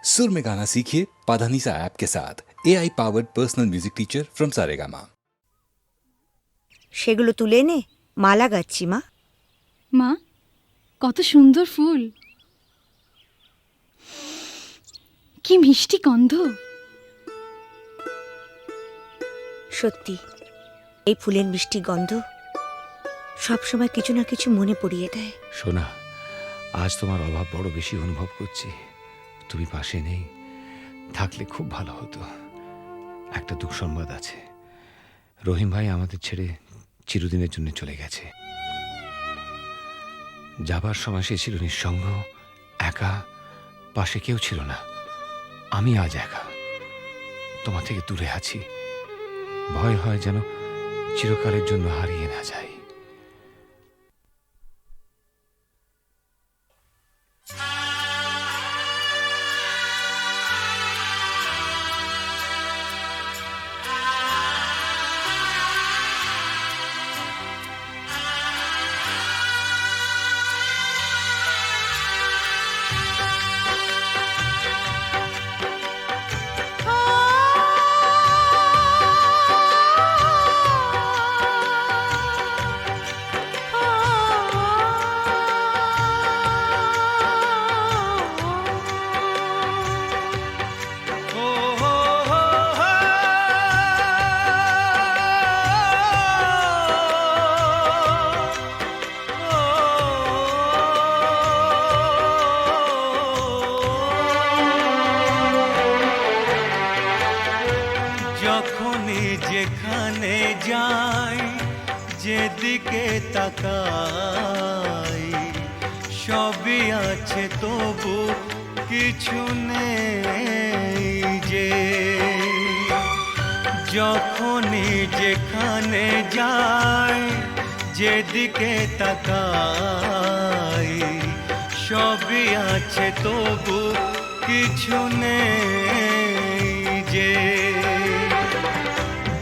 सुर में गाना सीखिए पाधानीसा ऐप के साथ AI powered personal music teacher from Saregama. সেগুলো তুলে নে, মালা গাচ্ছি মা। মা, কত সুন্দর ফুল, কি মিষ্টি গন্ধ। সত্যি এই ফুলের মিষ্টি গন্ধ সবসময় কিছু না কিছু মনে পড়িয়ে দেয়। সোনা, আজ তোমার অভাব বড় বেশি অনুভব করছি। তুমি পাশে নেই, থাকলে খুব ভালো হতো। একটা দুঃসংবাদ আছে, রহিম ভাই আমাদের ছেড়ে চিরদিনের জন্য চলে গেছে। যাবার সময় সে ছিল নিঃসঙ্গ, একা, পাশে কেউ ছিল না। আমি আজ একা, তোমার থেকে দূরে আছি। ভয় হয় যেন চিরকালের জন্য হারিয়ে না যাই। যখনই যেখানে যাই, যেদিকে তাকাই, সবই আছে তবু কিছু নেই যে। যখনই যেখানে যাই, যেদিকে তাকাই, সবই আছে তবু কিছু নেই যে।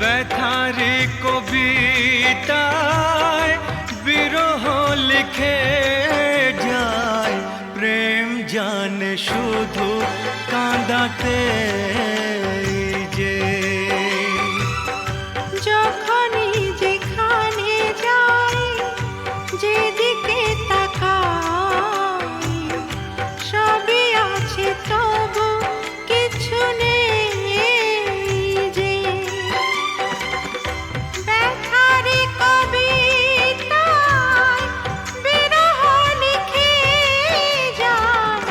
ব্যথারি কবিতায় বিরহ লিখে যায়, প্রেম জানে শুধু কাঁদাতে যে। যখনই যেখানে যাই, যেদিকে তাকাই, সবই আছে তবু কিছু নেই যে। ব্যথারি কবিতায় বিরহ লিখে যায়,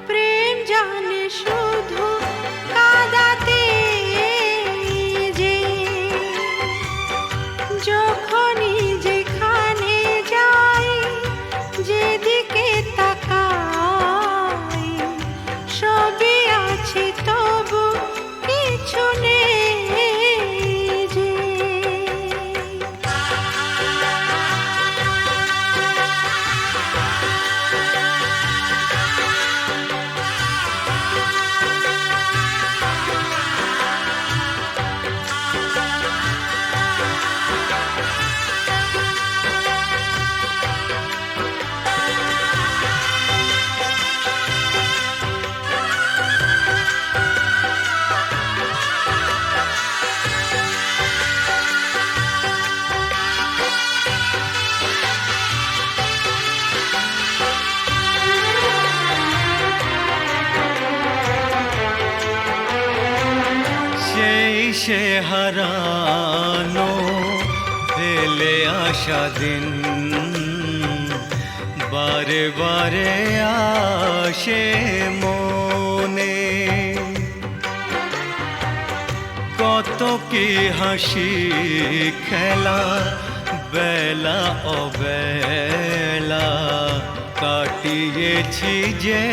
প্রেম জানে শুধু কাঁদাতে যে। যখনই যেখানে যাই, যেদিকে তাকাই, সবই আছে তবু কিছু নেই যে। সেই সে হারানো ফেলে আসা দিন, বারে বারে আসে মনে। কত কি হাসি খেলা, বেলা অবেলা কাটিয়েছি যে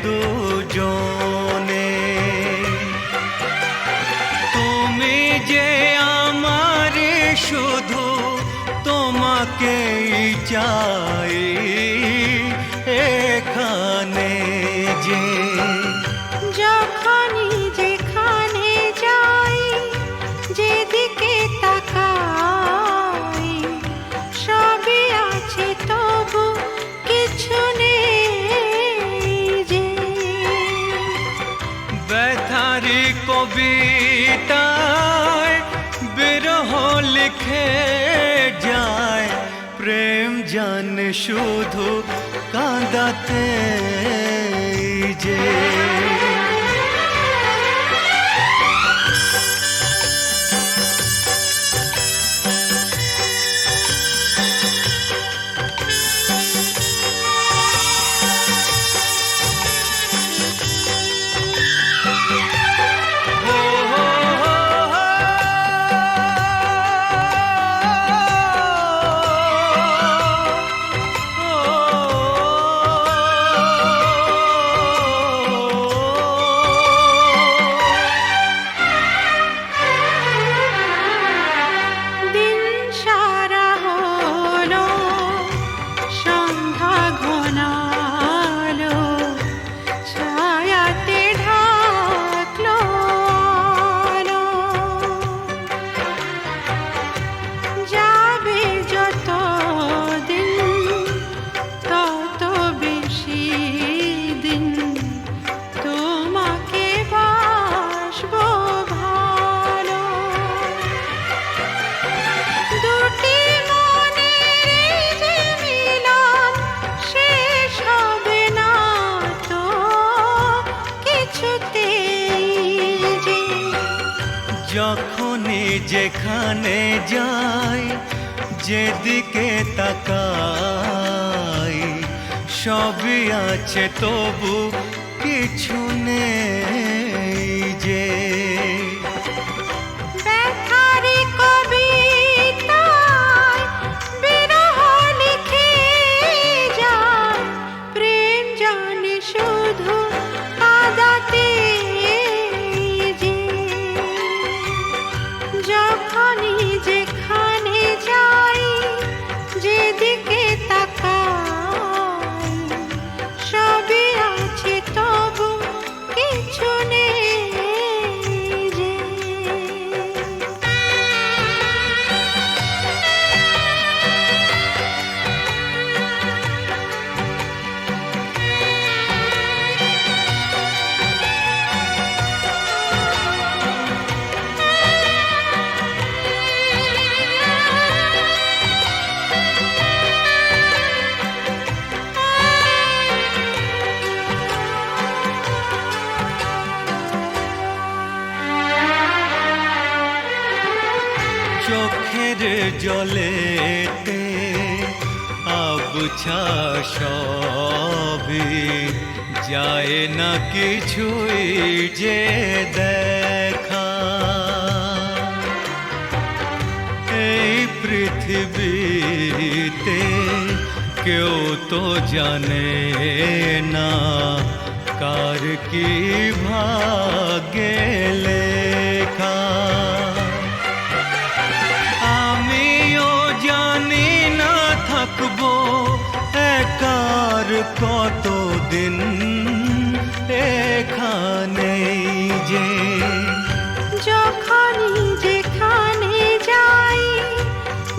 দুজনে। তুমি যে আমার শুধু, তোমাকেই চাই এখানে যে। যখনই যেখানে যাই, যেদিকে তাকাই, সবই আছে তবু কিছু নেই যে। ব্যথারি কবিতায় বিরহ লিখে যায়, প্রেম জানে শুধু কাঁদাতে যে। দিন সারা হলো, সন্ধ্যা ঘনালো, ছায়াতে ঢাকলো আলো। যাবে যত দিন তত বেশি দিন তোমাকে বাসবো ভালো। দুটি মনের যে মিলন শেষ হবে না তো কিছুতেই যে। যখনই যেখানে যাই, যেদিকে তাকাই, সবই আছে তবু কিছু নেই যে। ব্যথারি কবিতায় বিরহ লিখে যায়, প্রেম জানে শুধু কাঁদাতে যে। যখনই যেখানে যাই, যেদিকে তাকাই, সবই আছে তবু কিছু নেই যে। চোখের জলেতে আবছা সবই, যায় না কিছুই যে দেখা। এই পৃথিবীতে কেউ তো জানে না কার কি ভাগ্যে লেখা। আমিও জানি না থাকবো একার কতদিন এখানেই যে। যখনই যেখানে যাই,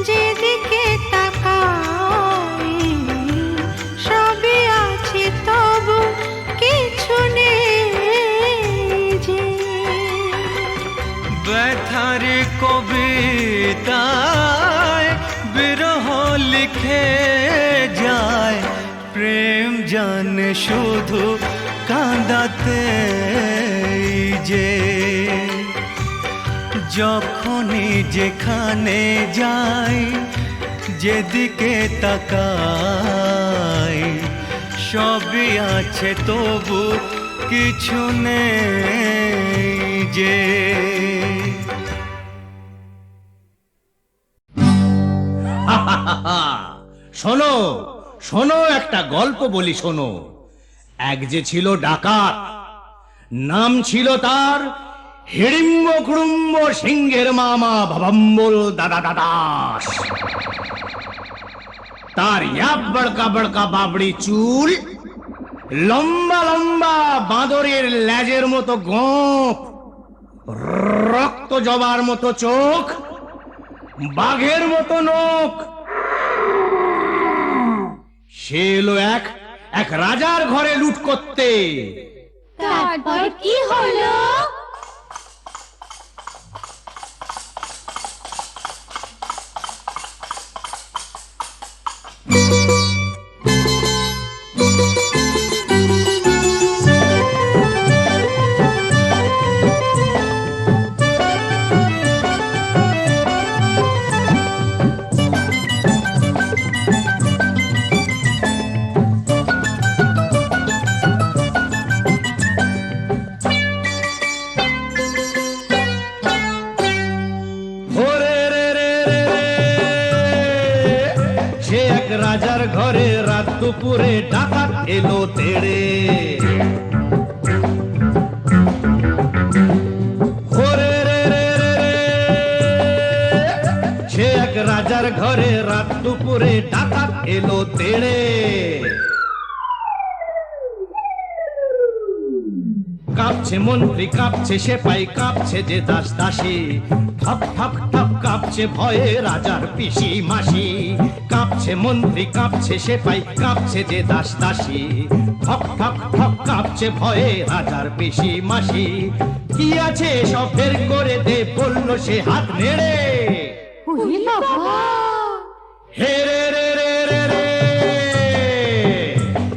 যেদিকে তাকাই, সবই আছে তবু কিছু নেই যে। ব্যথারি কবিতায় বিরহ লিখে যায়, প্রেম জানে শুধু কাঁদাতে যে। যখনই যেখানে যাই, যেদিকে তাকাই, সবই আছে তবু কিছু নেই যে। শোনো শোনো, একটা গল্প বলি শোনো। এক যে ছিল ডাকাত, নাম ছিল তার হিড়িম্ব কুড়ুম্ব সিংহের মামা ভবম্বল দাদা দাদাস। তার ইয়াব বড়কা বড়কা বাবড়ি চুল, লম্বা লম্বা বাঁদরের লেজের মতো গোঁফ, রক্ত জবার মতো চোখ, বাঘের মতো নখ। সে এলো এক রাজার ঘরে লুট করতে। তারপর কি হলো? রাজার ঘরে রাত দুপুরে ডাকাত এলো তেড়ে। ওরে রে রে রে রে, সে এক রাজার ঘরে রাত দুপুরে ডাকাত এলো তেড়ে। কাঁপছে মন্ত্রী, কাঁপছে সেপাই, কাঁপছে যে দাস দাসী, ঠক ঠক ঠক কাঁপছে ভয়ে রাজার পিসি মাসি। কাঁপছে মন্ত্রী, কাঁপছে সেপাই, কাঁপছে যে দাস দাসী, ঠক ঠক ঠক কাঁপছে ভয়ে রাজার পিসি মাসি। কি আছে সব বের করে দে, বলল সে হাত নেড়ে। হে রে রে রে রে রে,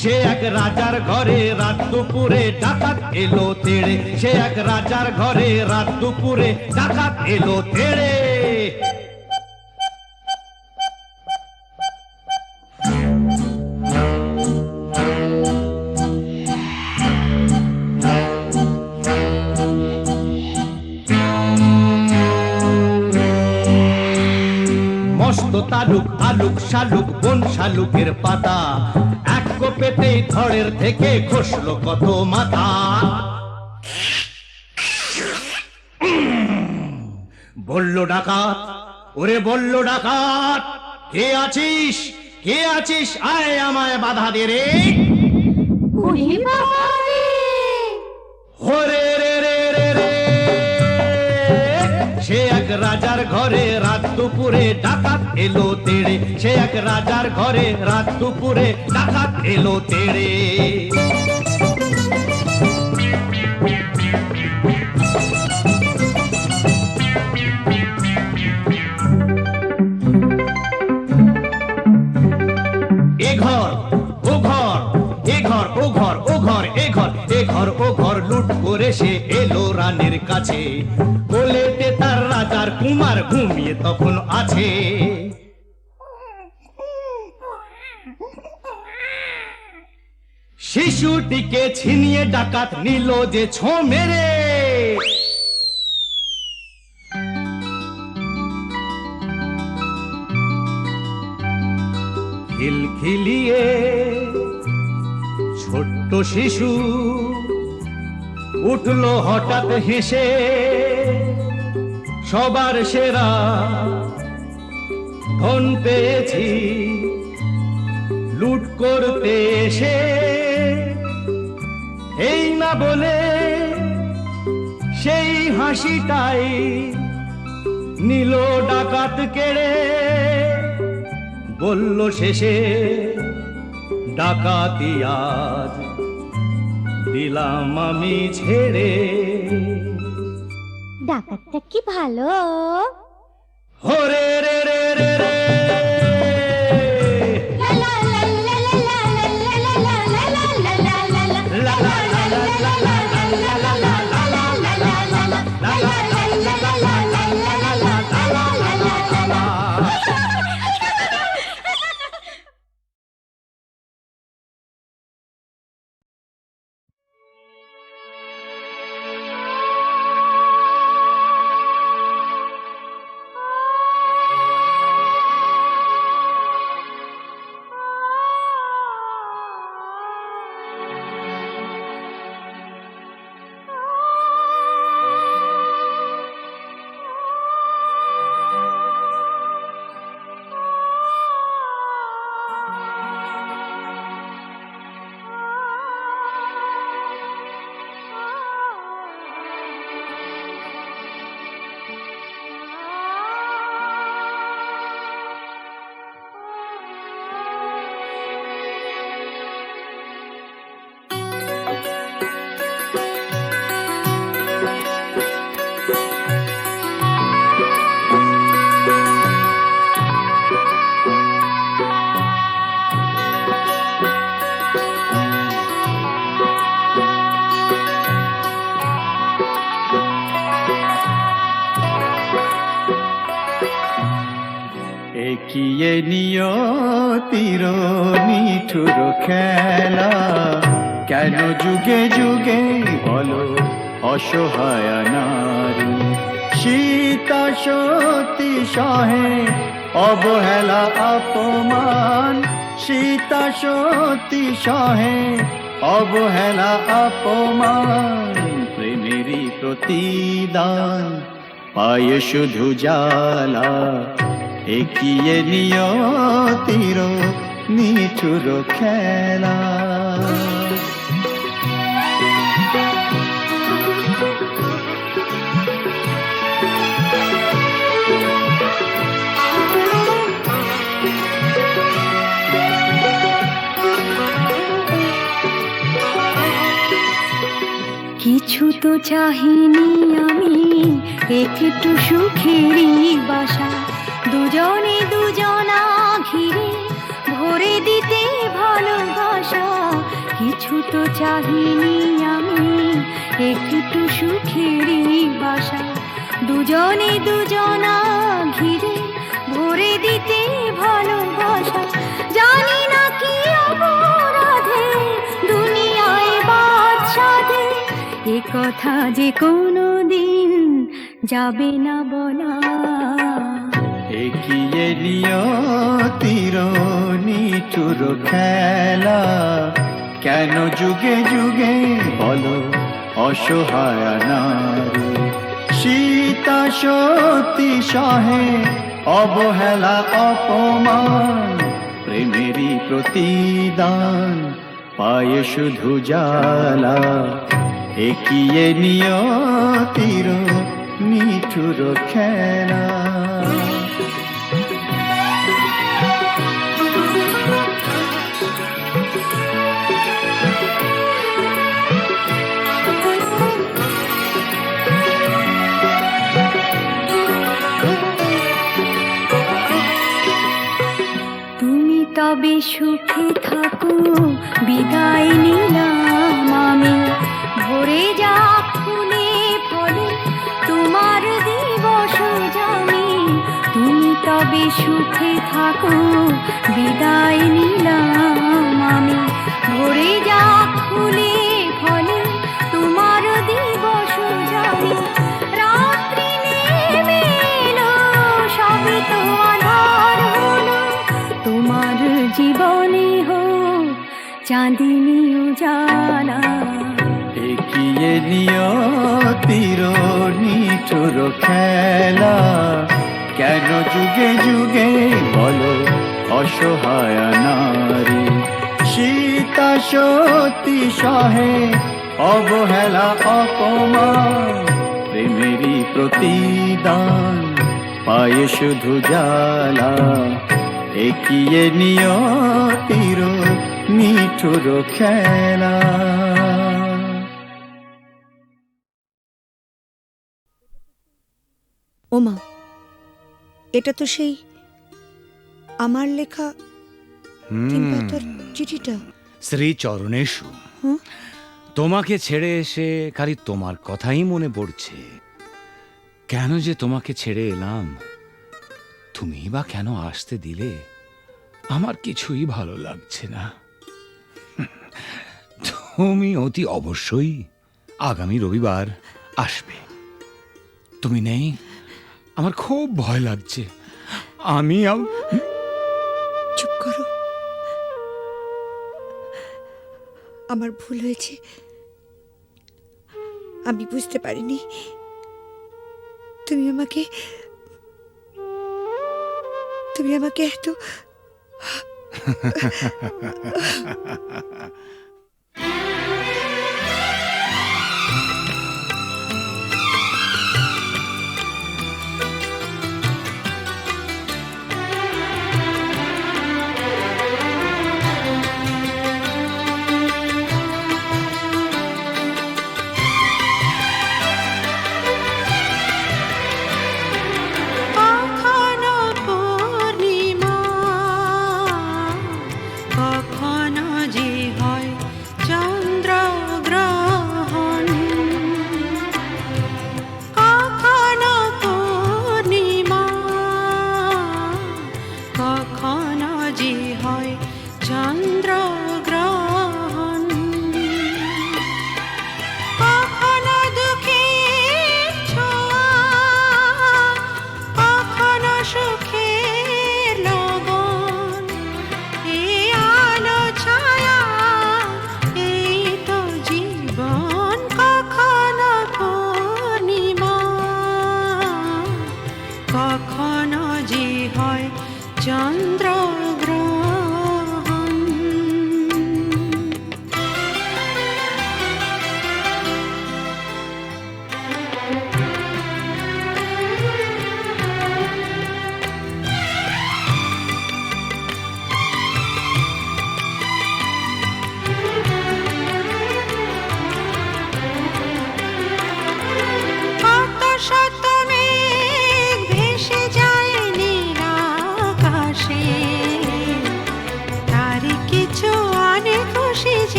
সে এক রাজার ঘরে রাত দুপুরে ডাকাত এলো তেড়ে। সে এক রাজার ঘরে রাত দুপুরে ডাকাত এলো তেড়ে। মস্ত তালুক আলুক শালুক বন শালুকের পাতা, এক কোপেতেই ধড়ের থেকে খসলো কত মাথা। বলল ডাকাত, ওরে বলল ডাকাত, কে আছিস কে আছিস, আয় আমায় বাধা দে রে। ওরে রে রে রে রে, সে এক রাজার ঘরে রাত দুপুরে ডাকাত এলো তেড়ে। সে এক রাজার ঘরে রাত দুপুরে ডাকাত এলো তেড়ে। এ ঘর ও ঘর, এ ঘর ও ঘর, ও ঘর এ ঘর, এ ঘর ও ঘর লুট করে সে এলো রানীর কাছে। কোলেতে তার রাজার কুমার ঘুমিয়ে তখন আছে। শিশুটিকে ছিনিয়ে ডাকাত নিল যে ছো মেরে। খিলখিলিয়ে ছোট্ট শিশু উঠলো হঠাৎ হেসে, সবার সেরা ধন পেয়েছি লুট করতে এসে। এই না বলে সেই হাসিটাই নিল ডাকাত কেড়ে। বলল শেষে ডাকাতি আজ দিলাম আমি ছেড়ে। ডাকাতটা কি ভালো। হরে রে রে রে রে, একিয়ে নিয়তির নিঠুর খেলা, কেন যুগে যুগে বলো অসহায় নারী। সীতা সতী সহে অবহেলা অপমান সীতা সতী সহে অবহেলা অপমান প্রেমেরই প্রতিদান পায় শুধু জ্বালা একিয়ে নিয়তির নিঠুর খেলা। কিছু তো চাহিনি আমি, একটু সুখেরই বাসা, দুজনে দুজনা ঘিরে ভরে দিতে ভালোবাসা। কিছু তো চাহিনি আমি, একটু সুখেরই বাসা, দুজনে দুজনা ঘিরে ভরে দিতে ভালোবাসা। জানি না কি অপরাধে দুনিয়ায় বাদশাদে, এ কথা যে কোনো দিন যাবে না বলা। একিয়ে নিয়তির নিঠুর খেলা কেন যুগে যুগে বলো অসহায় নারী। সীতা সতী সহে অবহেলা অপমান প্রেমেরই প্রতিদান পায় শুধু জ্বালা একিয়ে নিয়তির নিঠুর খেলা। তুমি তবে সুখে থাকো, বিদায় নিলাম আমি, ভরে যা ফুলে ফলে তোমার দিবস জানি। তুমি তবে সুখে থাকো, বিদায় নিলাম আমি, ভরে যা ফুলে ফলে তোমার দিবস জানি। রাত্রি নেমে এলো, সবে তো আধার হলো, তোমার জীবনে হোক চাঁদিনী উজালা। একিয়ে নিয়তির নিঠুর খেলা কেন যুগে যুগে বলো অসহায় নারী। সীতা সতী সহে অবহেলা অপমান প্রেমেরই প্রতিদান পায় শুধু জ্বালা একিয়ে নিয়তির নিঠুর খেলা। ওমা, এটা তো সেই আমার লেখা তিন পাতার চিঠিটা। শ্রী চরণেশু, হুম? তোমাকে ছেড়ে এসে খালি তোমার কথাই মনে পড়ছে। কেন যে তোমাকে ছেড়ে এলাম, তুমি বা কেন আসতে দিলে, আমার কিছুই ভালো লাগছে না। তুমি অতি অবশ্যই আগামী রবিবার আসবে। তুমি নেই, আমার খুব ভয় লাগছে। আমি চুপ করো, আমার ভুল হয়েছে। আমি বুঝতে পারিনি তুমি আমাকে এত কখনো পূর্ণিমা, কখনো যে হয়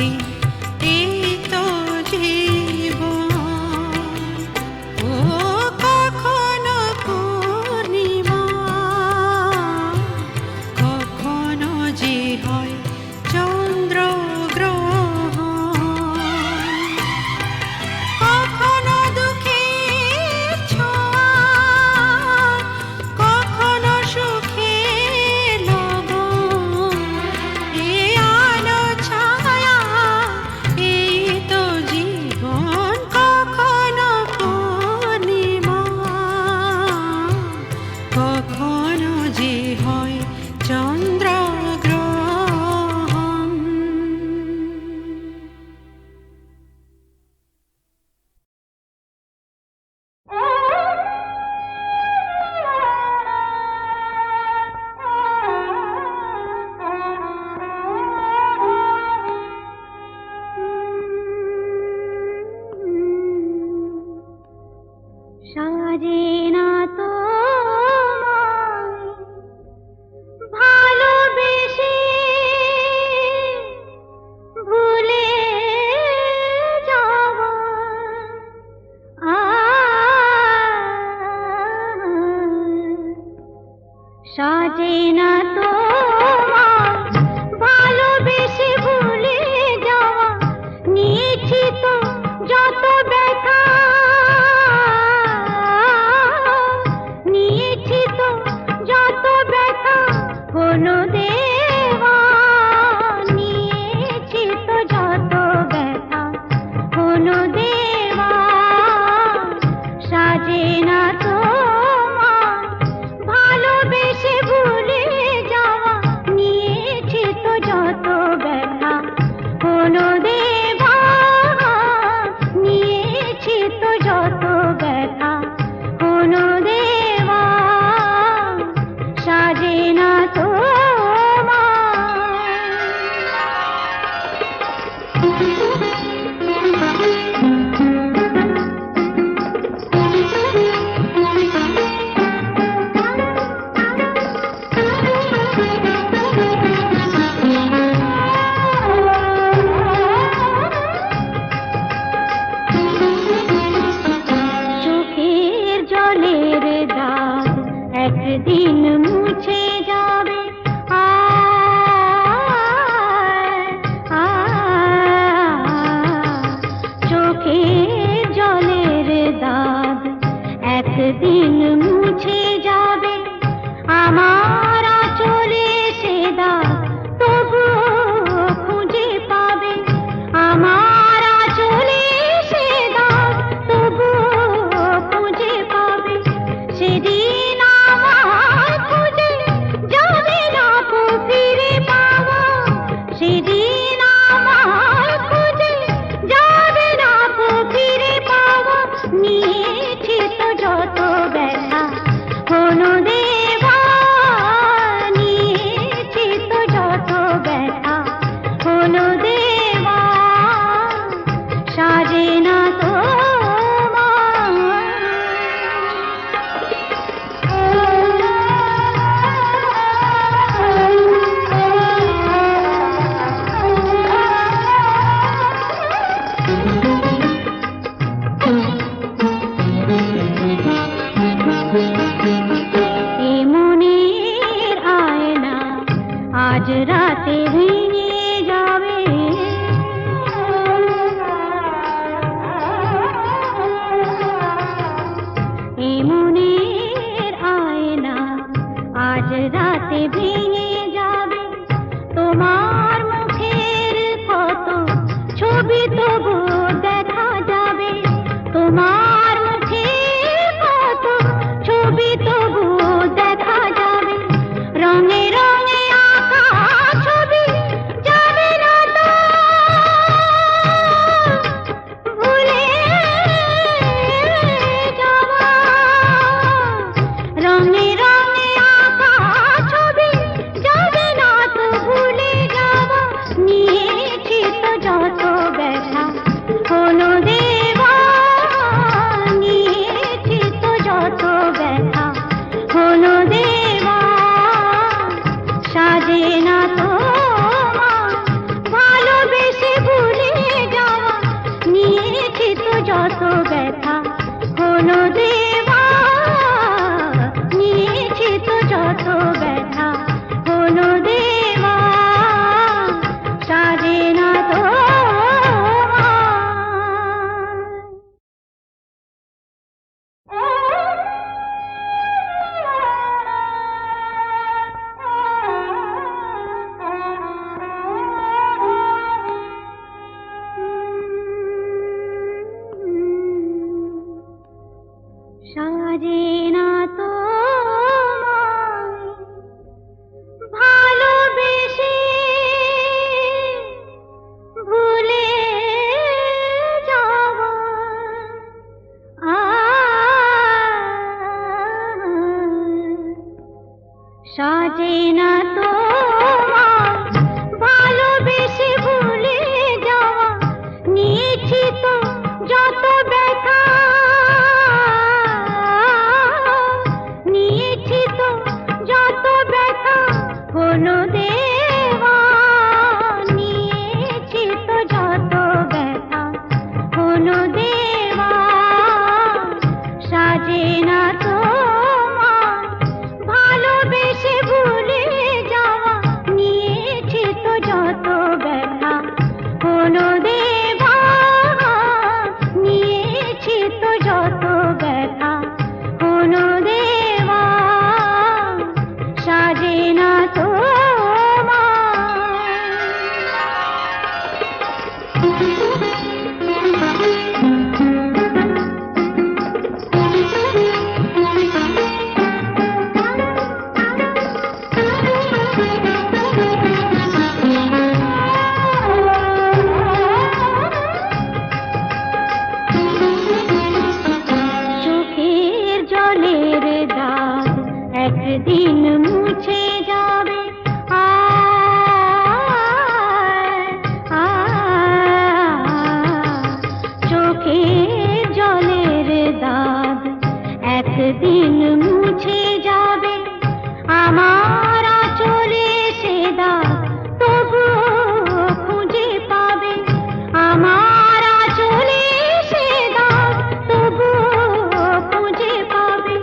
সত্যি এই তো জীবন। ও কখনো পূর্ণিমা, কখনো যে হয় চন্দ্রগ্রহণ, কখনো দুঃখের ছোঁয়া, কখনো সুখের লগন। এই আলো ছায়া এই তো জীবন, কখনো পূর্ণিমা, কখনো যে হয় চন্দ্রগ্রহণ। সাজে না তোমায় ভালোবেসে ভুলে যাব, সাজে না তোমায় ভালোবেসে ভুলে যাওয়া, নিয়েছি তো যত ব্যথা, নিয়েছি তো যত ব্যথা, কোনো দেওয়া, নিয়েছি তো যত ব্যথা, কোনো দেওয়া, সাজে না তোমায় ভালোবেসে ভুলে যাওয়া, নিয়েছি তো যত ব্যথা, কোনো দেওয়া, নিয়েছি তো যত ব্যথা, কোনো দেওয়া, সাজে না চোখের জলের দাগ একদিন মুছে যাবে, চোখের জলের দাগ একদিন মুছে যাবে, আমার আঁচলে সে দাগ তবুও খুঁজে পাবে, আমার আঁচলে সে দাগ তবুও খুঁজে পাবে, সেদিন আমার খুঁজে যাবে না কো ফিরে পাওয়া, সেদিন আমার খুঁজে যাবে না কো ফিরে পাওয়া, নিয়েছি তো যত ব্যথা, কোনো দেওয়া, নিয়েছি তো যত ব্যথা, কোনো দেওয়া, সাজে না এ মনের আয়না আজ রাতে ভেঙে যাবে, এ মনের আয়না আজ রাতে ভেঙে যাবে, তোমার মুখের কত ছবি তবু দেখা যাবে, তোমার মুখের কত ছবি তবু দেখা যাবে, রঙে রঙে আঁকা ছবি যাবে না তো ভুলে যাওয়া, রঙে রঙে আঁকা ছবি যাবে না তো ভুলে যাওয়া, নিয়েছি তো যত ব্যথা, কোনো দেওয়া, নিয়েছি তো যত ব্যথা, কোনো দেওয়া, সাজে না তোমায় ভালোবেসে যত ব্যথা হলো দেওয়া, নিয়েছি তো যত ব্যথা হলো দেওয়া, সাজে না তো সাজে না তোমায় ভালোবেসে ভুলে যাওয়া, সাজে না তোমায় ভালোবেসে ভুলে যাওয়া, নিয়েছি তো যত ব্যথা, নিয়েছি তো যত ব্যথা হলো দেওয়া, নিয়েছি তো যত ব্যথা হলো দেওয়া, সাজে না তোমায় ভালোবেসে ভুলে যাওয়া, নিয়েছি তো যত ব্যথা হলো দেওয়া, নিয়েছি তো যত ব্যথা হলো দেওয়া, সাজে না চোখের জলের দাগ একদিন মুছে যাবে, চোখের জলের দাগ একদিন মুছে যাবে, আমার আঁচলে সে দাগ তবুও খুঁজে পাবে, আমার আঁচলে সে দাগ তবুও খুঁজে পাবে,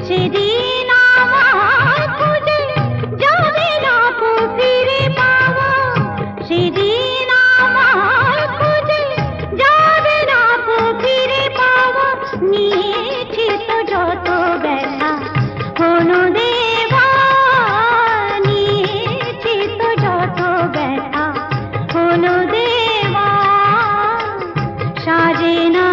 সেদিন আমার খুঁজে যাবে না কো ফিরে পাওয়া, সেদিন আমার খুঁজে যাবে না কো ফিরে পাওয়া, নিয়েছি তো যত ব্যথা হলো দেওয়া, নিয়েছি তো যত ব্যথা হলো দেওয়া, সাজে না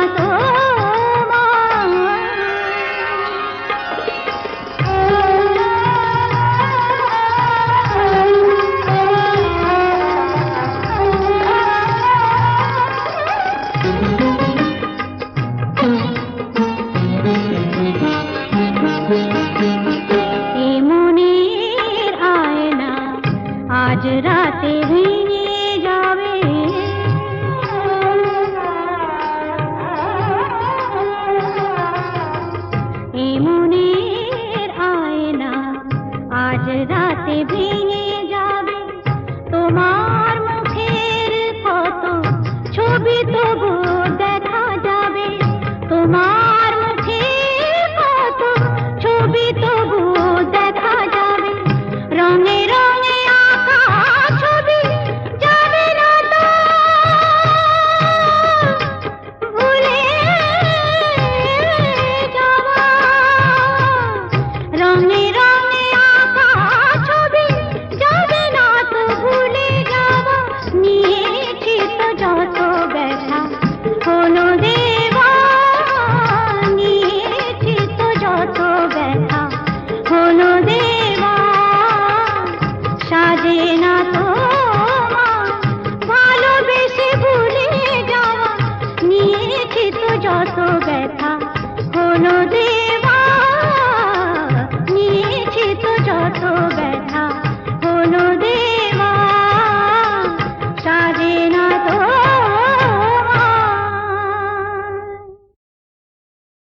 এ মনের আয়না আজ রাতে ভেঙে যাবে, এ মনের আয়না আজ রাতে ভেঙে যাবে, তোমার মুখের কত ছবি তবু দেখা যাবে, তোমার মুখের কত ছবি তবু দেখা যাবে, রঙে রঙে আঁকা ছবি যাবে না তো ভুলে যাওয়া, রঙে রঙে আঁকা ছবি যাবে না তো ভুলে যাওয়া, নিয়েছি তো যত ব্যথা হলো দেওয়া, নিয়েছি তো যত ব্যথা হলো দেওয়া, সাজে না তোমায় ভালোবেসে ভুলে যাওয়া, নিয়েছি তো যত ব্যথা হলো